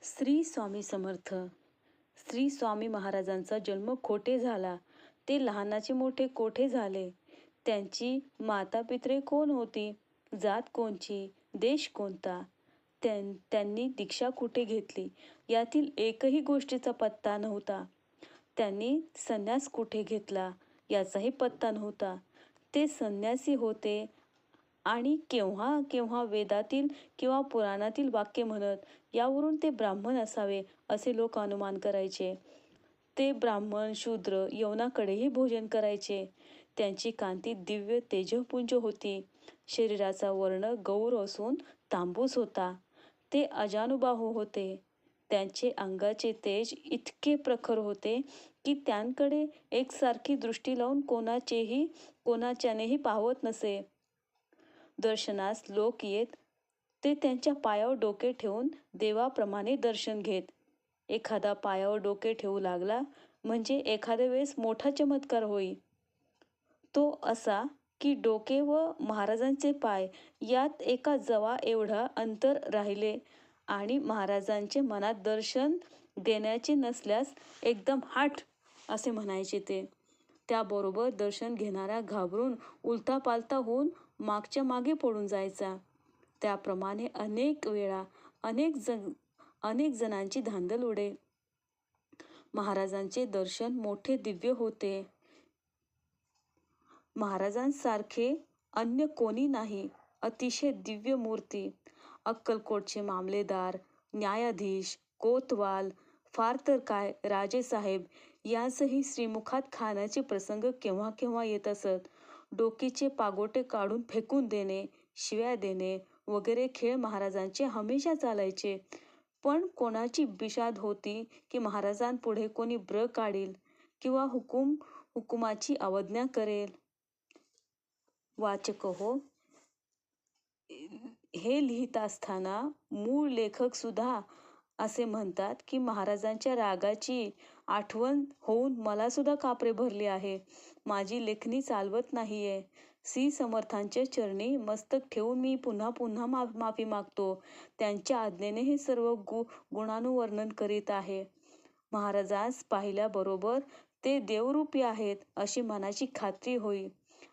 श्री स्वामी समर्थ. श्री स्वामी महाराजांचा जन्म कोठे झाला, ते लहानाचे मोठे कोठे झाले, त्यांची मातापित्रे कोण होती, जात कोणची, देश कोणता, त्यांनी दीक्षा कुठे घेतली, यातील एकही गोष्टीचा पत्ता नव्हता. त्यांनी संन्यास कुठे घेतला, याचाही पत्ता नव्हता. ते संन्यासी होते आणि केव्हा केव्हा वेदातील किंवा पुराणातील वाक्य म्हणत, यावरून ते ब्राह्मण असावे असे लोक अनुमान करायचे. ते ब्राह्मण शूद्र यवनाकडेही भोजन करायचे. त्यांची कांती दिव्य तेजपुंज होती. शरीराचा वर्ण गौर असून तांबूस होता. ते अजानुबाहू होते. त्यांचे अंगाचे तेज इतके प्रखर होते की त्यांकडे एकसारखी दृष्टी लावून कोणाच्यानेही पाहवत नसे. दर्शनास लोक येत, ते त्यांच्या पायावर डोके ठेवून देवाप्रमाणे दर्शन घेत. एखादा पायावर डोके ठेवू लागला म्हणजे एखाद्या वेळेस मोठा चमत्कार होई. तो असा की डोके व महाराजांचे पाय यात एका जवा एवढा अंतर राहिले आणि महाराजांचे मनात दर्शन देण्याचे नसल्यास एकदम हट असे म्हणायचे ते. त्याबरोबर दर्शन घेणारा घाबरून उलथापालथा होऊन मागच्या मागे पडून जायचा. त्याप्रमाणे अनेक वेळा अनेक जणांची धांदल उडे. महाराजांचे दर्शन मोठे दिव्य होते. महाराजांसारखे अन्य कोणी नाही. अतिशय दिव्य मूर्ती. अक्कलकोटचे मामलेदार, न्यायाधीश, कोतवाल, फार तर काय राजेसाहेब यांसही श्रीमुखात खाण्याचे प्रसंग केव्हा केव्हा येत असत. डोकीचे पागोटे काढून फेकून देणे, शिव्या देणे वगैरे खेळ महाराजांचे हमेशा चालायचे. पण कोणाची बिशाद होती की महाराजांपुढे कोणी ब्र काढील किंवा हुकुमाची अवज्ञा करेल. वाचक हो, हे लिहित असताना मूळ लेखक सुद्धा असे म्हणतात की महाराजांच्या रागाची आठवण होऊन मला सुद्धा कापरे भरले आहे. माझी लेखणी चालवत नाहीये. श्री समर्थांच्या चरणी मस्तक ठेवून मी पुन्हा पुन्हा माफी मागतो. त्यांच्या आज्ञेने हे सर्व गुणानुवर्णन करीत आहे. महाराजांस पाहिल्याबरोबर ते देवरूपी आहेत अशी मनाची खात्री होईल.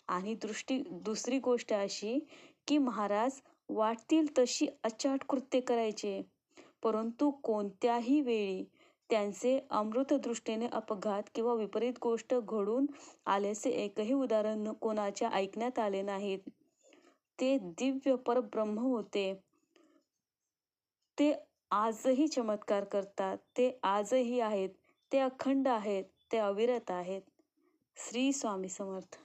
आणि दुसरी गोष्ट अशी की महाराज वाटतील तशी अचाट कृत्ये करायचे, परंतु कोणत्याही वेळी त्यांचे अमृतदृष्टीने अपघात किंवा विपरीत गोष्ट घडून आल्याचे एकही उदाहरण कोणाच्या ऐकण्यात आले नाहीत. ते दिव्य परब्रह्म होते. ते आजही चमत्कार करतात. ते आजही आहेत. ते अखंड आहेत. ते अविरत आहेत. श्री स्वामी समर्थ.